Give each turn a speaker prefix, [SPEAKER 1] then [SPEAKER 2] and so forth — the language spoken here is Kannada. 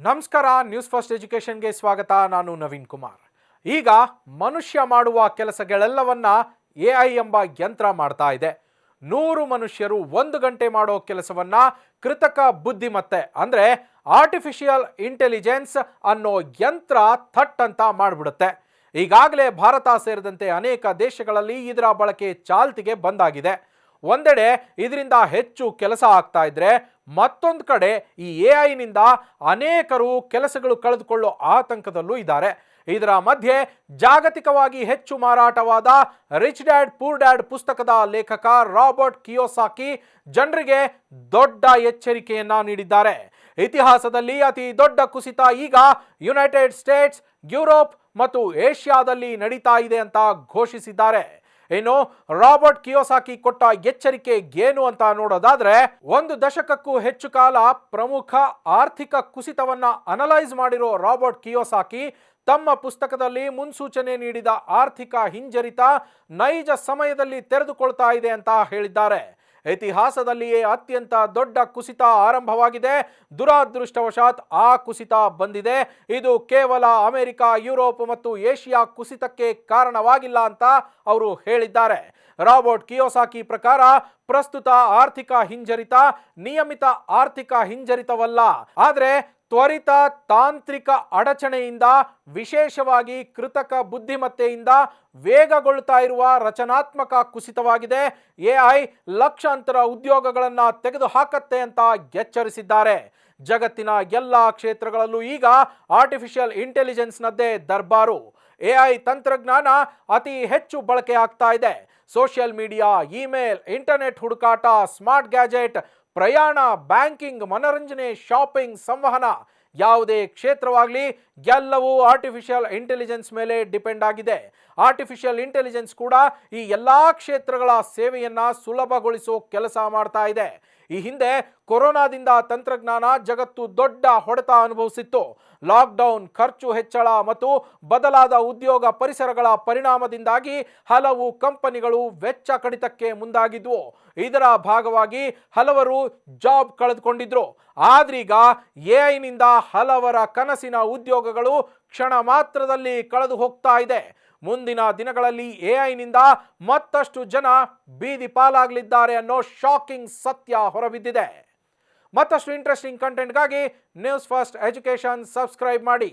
[SPEAKER 1] ನಮಸ್ಕಾರ. ನ್ಯೂಸ್ ಫಸ್ಟ್ ಎಜುಕೇಷನ್ಗೆ ಸ್ವಾಗತ. ನಾನು ನವೀನ್ ಕುಮಾರ್. ಈಗ ಮನುಷ್ಯ ಮಾಡುವ ಕೆಲಸಗಳೆಲ್ಲವನ್ನ ಎಐ ಎಂಬ ಯಂತ್ರ ಮಾಡ್ತಾ ಇದೆ. 100 ಮನುಷ್ಯರು 1 ಗಂಟೆ ಮಾಡೋ ಕೆಲಸವನ್ನ ಕೃತಕ ಬುದ್ಧಿಮತ್ತೆ ಅಂದ್ರೆ ಆರ್ಟಿಫಿಷಿಯಲ್ ಇಂಟೆಲಿಜೆನ್ಸ್ ಅನ್ನೋ ಯಂತ್ರ ಥಟ್ ಅಂತ ಮಾಡಿಬಿಡುತ್ತೆ. ಈಗಾಗಲೇ ಭಾರತ ಸೇರಿದಂತೆ ಅನೇಕ ದೇಶಗಳಲ್ಲಿ ಇದರ ಬಳಕೆ ಚಾಲ್ತಿಗೆ ಬಂದಾಗಿದೆ. ಒಂದೆಡೆ ಇದರಿಂದ ಹೆಚ್ಚು ಕೆಲಸ ಆಗ್ತಾ ಇದ್ರೆ ಮತ್ತೊಂದು ಕಡೆ ಈ ಎಐನಿಂದ ಅನೇಕರು ಕೆಲಸಗಳು ಕಳೆದುಕೊಳ್ಳೋ ಆತಂಕದಲ್ಲೂ ಇದ್ದಾರೆ. ಇದರ ಮಧ್ಯೆ ಜಾಗತಿಕವಾಗಿ ಹೆಚ್ಚು ಮಾರಾಟವಾದ ರಿಚ್ ಡ್ಯಾಡ್ ಪೂರ್ ಡ್ಯಾಡ್ ಪುಸ್ತಕದ ಲೇಖಕ ರಾಬರ್ಟ್ ಕಿಯೋಸಾಕಿ ಜನರಿಗೆ ದೊಡ್ಡ ಎಚ್ಚರಿಕೆಯನ್ನ ನೀಡಿದ್ದಾರೆ. ಇತಿಹಾಸದಲ್ಲಿ ಅತಿ ದೊಡ್ಡ ಕುಸಿತ ಈಗ ಯುನೈಟೆಡ್ ಸ್ಟೇಟ್ಸ್, ಯುರೋಪ್ ಮತ್ತು ಏಷ್ಯಾದಲ್ಲಿ ನಡೀತಾ ಇದೆ ಅಂತ ಘೋಷಿಸಿದ್ದಾರೆ. ಇನ್ನು ರಾಬರ್ಟ್ ಕಿಯೋಸಾಕಿ ಕೊಟ್ಟ ಎಚ್ಚರಿಕೆ ಏನು ಅಂತ ನೋಡೋದಾದ್ರೆ, 1 ದಶಕಕ್ಕೂ ಹೆಚ್ಚು ಕಾಲ ಪ್ರಮುಖ ಆರ್ಥಿಕ ಕುಸಿತವನ್ನ ಅನಲೈಸ್ ಮಾಡಿರೋ ರಾಬರ್ಟ್ ಕಿಯೋಸಾಕಿ ತಮ್ಮ ಪುಸ್ತಕದಲ್ಲಿ ಮುನ್ಸೂಚನೆ ನೀಡಿದ ಆರ್ಥಿಕ ಹಿಂಜರಿತ ನೈಜ ಸಮಯದಲ್ಲಿ ತೆರೆದುಕೊಳ್ತಾ ಇದೆ ಅಂತ ಹೇಳಿದ್ದಾರೆ. ಇತಿಹಾಸದಲ್ಲಿಯೇ ಅತ್ಯಂತ ದೊಡ್ಡ ಕುಸಿತ ಆರಂಭವಾಗಿದೆ. ದುರಾದೃಷ್ಟವಶಾತ್ ಆ ಕುಸಿತ ಬಂದಿದೆ. ಇದು ಕೇವಲ ಅಮೆರಿಕ, ಯುರೋಪ್ ಮತ್ತು ಏಷ್ಯಾ ಕುಸಿತಕ್ಕೆ ಕಾರಣವಾಗಿಲ್ಲ ಅಂತ ಅವರು ಹೇಳಿದ್ದಾರೆ. ರಾಬರ್ಟ್ ಕಿಯೋಸಾಕಿ ಪ್ರಕಾರ ಪ್ರಸ್ತುತ ಆರ್ಥಿಕ ಹಿಂಜರಿತ ನಿಯಮಿತ ಆರ್ಥಿಕ ಹಿಂಜರಿತವಲ್ಲ, ಆದರೆ ತ್ವರಿತ ತಾಂತ್ರಿಕ ಅಡಚಣೆಯಿಂದ, ವಿಶೇಷವಾಗಿ ಕೃತಕ ಬುದ್ಧಿಮತ್ತೆಯಿಂದ ವೇಗಗೊಳ್ಳುತ್ತಾ ಇರುವ ರಚನಾತ್ಮಕ ಕುಸಿತವಾಗಿದೆ. ಎಐ ಲಕ್ಷಾಂತರ ಉದ್ಯೋಗಗಳನ್ನು ತೆಗೆದುಹಾಕತ್ತೆ ಅಂತ ಎಚ್ಚರಿಸಿದ್ದಾರೆ. ಜಗತ್ತಿನ ಎಲ್ಲ ಕ್ಷೇತ್ರಗಳಲ್ಲೂ ಈಗ ಆರ್ಟಿಫಿಷಿಯಲ್ ಇಂಟೆಲಿಜೆನ್ಸ್ನದ್ದೇ ದರ್ಬಾರು. ಎಐ ತಂತ್ರಜ್ಞಾನ ಅತಿ ಹೆಚ್ಚು ಬಳಕೆ ಆಗ್ತಾ ಇದೆ. ಸೋಷಿಯಲ್ ಮೀಡಿಯಾ, ಇಮೇಲ್, ಇಂಟರ್ನೆಟ್ ಹುಡುಕಾಟ, ಸ್ಮಾರ್ಟ್ ಗ್ಯಾಜೆಟ್, ಪ್ರಯಾಣ, ಬ್ಯಾಂಕಿಂಗ್, ಮನರಂಜನೆ, ಶಾಪಿಂಗ್, ಸಂವಹನ, ಯಾವುದೇ ಕ್ಷೇತ್ರವಾಗಲಿ ಎಲ್ಲವೂ ಆರ್ಟಿಫಿಷಿಯಲ್ ಇಂಟೆಲಿಜೆನ್ಸ್ ಮೇಲೆ ಡಿಪೆಂಡ್ ಆಗಿದೆ. ಆರ್ಟಿಫಿಷಿಯಲ್ ಇಂಟೆಲಿಜೆನ್ಸ್ ಕೂಡ ಈ ಎಲ್ಲಾ ಕ್ಷೇತ್ರಗಳ ಸೇವೆಯನ್ನ ಸುಲಭಗೊಳಿಸೋ ಕೆಲಸ ಮಾಡ್ತಾ ಇದೆ. ಈ ಹಿಂದೆ ಕೊರೋನಾದಿಂದ ತಂತ್ರಜ್ಞಾನ ಜಗತ್ತು ದೊಡ್ಡ ಹೊಡೆತ ಅನುಭವಿಸಿತ್ತು. ಲಾಕ್ಡೌನ್, ಖರ್ಚು ಹೆಚ್ಚಳ ಮತ್ತು ಬದಲಾದ ಉದ್ಯೋಗ ಪರಿಸರಗಳ ಪರಿಣಾಮದಿಂದಾಗಿ ಹಲವು ಕಂಪನಿಗಳು ವೆಚ್ಚ ಕಡಿತಕ್ಕೆ ಮುಂದಾಗಿದ್ವು. ಇದರ ಭಾಗವಾಗಿ ಹಲವರು ಜಾಬ್ ಕಳೆದುಕೊಂಡಿದ್ರು. ಆದ್ರೀಗ ಎಐನಿಂದ ಹಲವರ ಕನಸಿನ ಉದ್ಯೋಗಗಳು ಕ್ಷಣ ಮಾತ್ರದಲ್ಲಿ ಕಳೆದು ಹೋಗ್ತಾ ಇದೆ. ಮುಂದಿನ ದಿನಗಳಲ್ಲಿ ಎಐನಿಂದ ಮತ್ತಷ್ಟು ಜನ ಬೀದಿ ಪಾಲಾಗಲಿದ್ದಾರೆ ಅನ್ನೋ ಶಾಕಿಂಗ್ ಸತ್ಯ ಹೊರಬಿದ್ದಿದೆ. ಮತ್ತಷ್ಟು ಇಂಟ್ರೆಸ್ಟಿಂಗ್ ಕಂಟೆಂಟ್ಗಾಗಿ ನ್ಯೂಸ್ ಫಸ್ಟ್ ಎಜುಕೇಶನ್ ಸಬ್ಸ್ಕ್ರೈಬ್ ಮಾಡಿ.